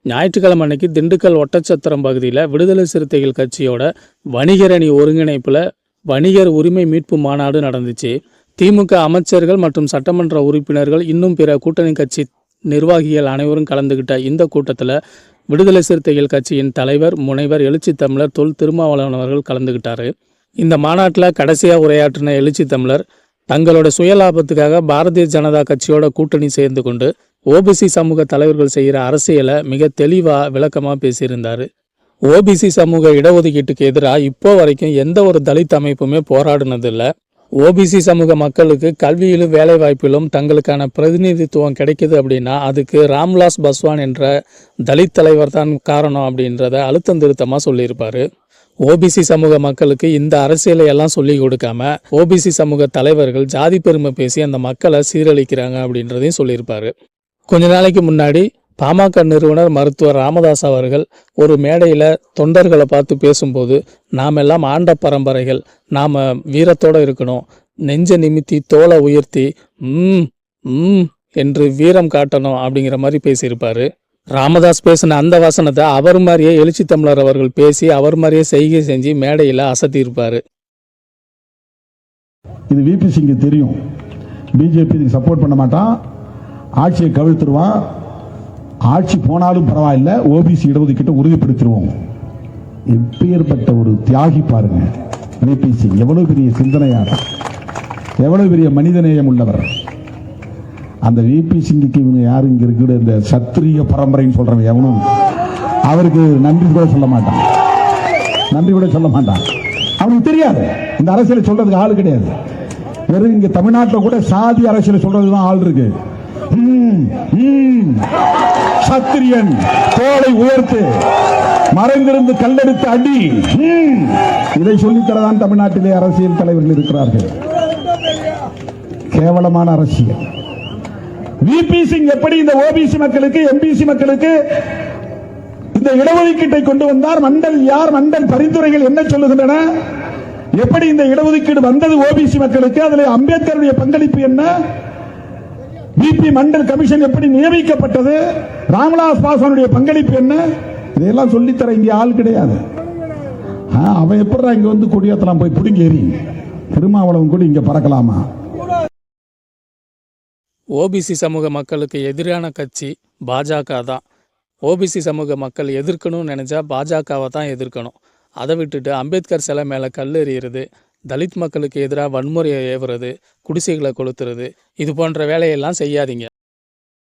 ஞாயிற்றுக்கிழமை அன்னைக்கு திண்டுக்கல் ஒட்டச்சத்திரம் பகுதியில் விடுதலை சிறுத்தைகள் கட்சியோட வணிகர் அணி ஒருங்கிணைப்பில் வணிகர் உரிமை மீட்பு மாநாடு நடந்துச்சு. திமுக அமைச்சர்கள் மற்றும் சட்டமன்ற உறுப்பினர்கள் இன்னும் பிற கூட்டணி கட்சி நிர்வாகிகள் அனைவரும் கலந்துகிட்ட இந்த கூட்டத்தில் விடுதலை சிறுத்தைகள் கட்சியின் தலைவர் முனைவர் எழுச்சி தமிழர் தொல் திருமாவளவன் அவர்கள் கலந்துகிட்டாரு. இந்த மாநாட்டில் கடைசியாக உரையாற்றின எழுச்சி தமிழர் தங்களோட சுயலாபத்துக்காக பாரதிய ஜனதா கட்சியோட கூட்டணி சேர்ந்து கொண்டு ஓபிசி சமூக தலைவர்கள் செய்கிற அரசியலை மிக தெளிவாக விளக்கமாக பேசியிருந்தார். ஓபிசி சமூக இடஒதுக்கீட்டுக்கு எதிராக இப்போ வரைக்கும் எந்த ஒரு தலித் அமைப்புமே போராடினதில்லை. ஓபிசி சமூக மக்களுக்கு கல்வியிலும் வேலை வாய்ப்பிலும் தங்களுக்கான பிரதிநிதித்துவம் கிடைக்குது அப்படின்னா அதுக்கு ராம்விலாஸ் பாஸ்வான் என்ற தலித் தலைவர் தான் காரணம் அப்படின்றத அழுத்தம் திருத்தமாக சொல்லியிருப்பார். ஓபிசி சமூக மக்களுக்கு இந்த அரசியலை எல்லாம் சொல்லி கொடுக்காம ஓபிசி சமூக தலைவர்கள் ஜாதி பெருமை பேசி அந்த மக்களை சீரழிக்கிறாங்க அப்படின்றதையும் சொல்லியிருப்பார். கொஞ்ச நாளைக்கு முன்னாடி பாமக நிறுவனர் மருத்துவர் ராமதாஸ் அவர்கள் ஒரு மேடையில் தொண்டர்களை பார்த்து பேசும்போது நாம் எல்லாம் ஆண்ட பரம்பரைகள், நாம் வீரத்தோடு இருக்கணும், நெஞ்ச நிமித்தி தோலை உயர்த்தி என்று வீரம் காட்டணும் அப்படிங்கிற மாதிரி பேசியிருப்பார். ராமதாஸ் பேசின அந்த வசனத்தை அவர் மாதிரியே எழுச்சி தமிழர் அவர்கள் பேசி அவர் மாதிரியே செய்கை செஞ்சு மேடையில் அசத்தியிருப்பார். இது விபி சிங்கு தெரியும், பிஜேபி இதுக்கு சப்போர்ட் பண்ண மாட்டான், ஆட்சியை கவிழ்த்துருவான், ஆட்சி போனாலும் பரவாயில்ல, ஓபிசி இடஒதுக்கீட்டை உறுதிப்படுத்திடுவோம். எப்பேற்பட்ட ஒரு தியாகி பாருங்க விபி சிங், எவ்வளவு பெரிய சிந்தனையாளர், எவ்வளவு பெரிய மனிதநேயம் உள்ளவர். அந்த விபி சிங்குக்கு இவங்க யாரும் இங்க இருக்கிற இந்த சத்திரிய பரம்பரைன்னு சொல்றவங்க எவனும் அவருக்கு நன்றி கூட சொல்ல மாட்டான், நன்றி கூட சொல்ல மாட்டான். அவனுக்கு தெரியாது இந்த அரசியலை சொல்றதுக்கு ஆள் கிடையாது. வெறும் இங்க தமிழ்நாட்டில் கூட சாதி அரசியலை சொல்றதுதான் ஆள் இருக்கு. சத்திரியன் தோளை உயர்த்து, மறைந்திருந்து கல்லெடுத்து அடி, இதை சொல்லித்தரதான் தமிழ்நாட்டிலே அரசியல் தலைவர்கள் இருக்கிறார்கள். கேவலமான அரசியல். விபி சிங் எப்படி இந்த ஓபிசி மக்களுக்கு எம்பிசி மக்களுக்கு இந்த இடஒதுக்கீட்டை கொண்டு வந்தார்? மண்டல் யார், மண்டல் பரிந்துரைகள் என்ன சொல்லுகின்றன? எப்படி இந்த இடஒதுக்கீடு வந்தது ஓபிசி மக்களுக்கு? அதில் அம்பேத்கருடைய பங்களிப்பு என்ன? பிபி மண்டல் கமிஷன் எப்படி நியமிக்கப்பட்டது? ராம்விலாஸ் பாஸ்வானுடைய பங்களிப்பு என்ன? இதெல்லாம் சொல்லித்தர இங்க ஆள் கிடையாது. அவன் எப்படி இங்க வந்து கொடியேற்றலாம், போய் பிடிங்கேறி திருமாவளவன் கூட இங்க பறக்கலாமா? ஓபிசி சமூக மக்களுக்கு எதிரான கட்சி பாஜக தான். ஓபிசி சமூக மக்கள் எதிர்க்கணும்னு நினச்சா பாஜகவை தான் எதிர்க்கணும். அதை விட்டுட்டு அம்பேத்கர் சிலை மேலே கல் எறிகிறது, தலித் மக்களுக்கு எதிராக வன்முறையை ஏவுறது, குடிசைகளை கொளுத்துறது, இது போன்ற வேலையெல்லாம் செய்யாதீங்க.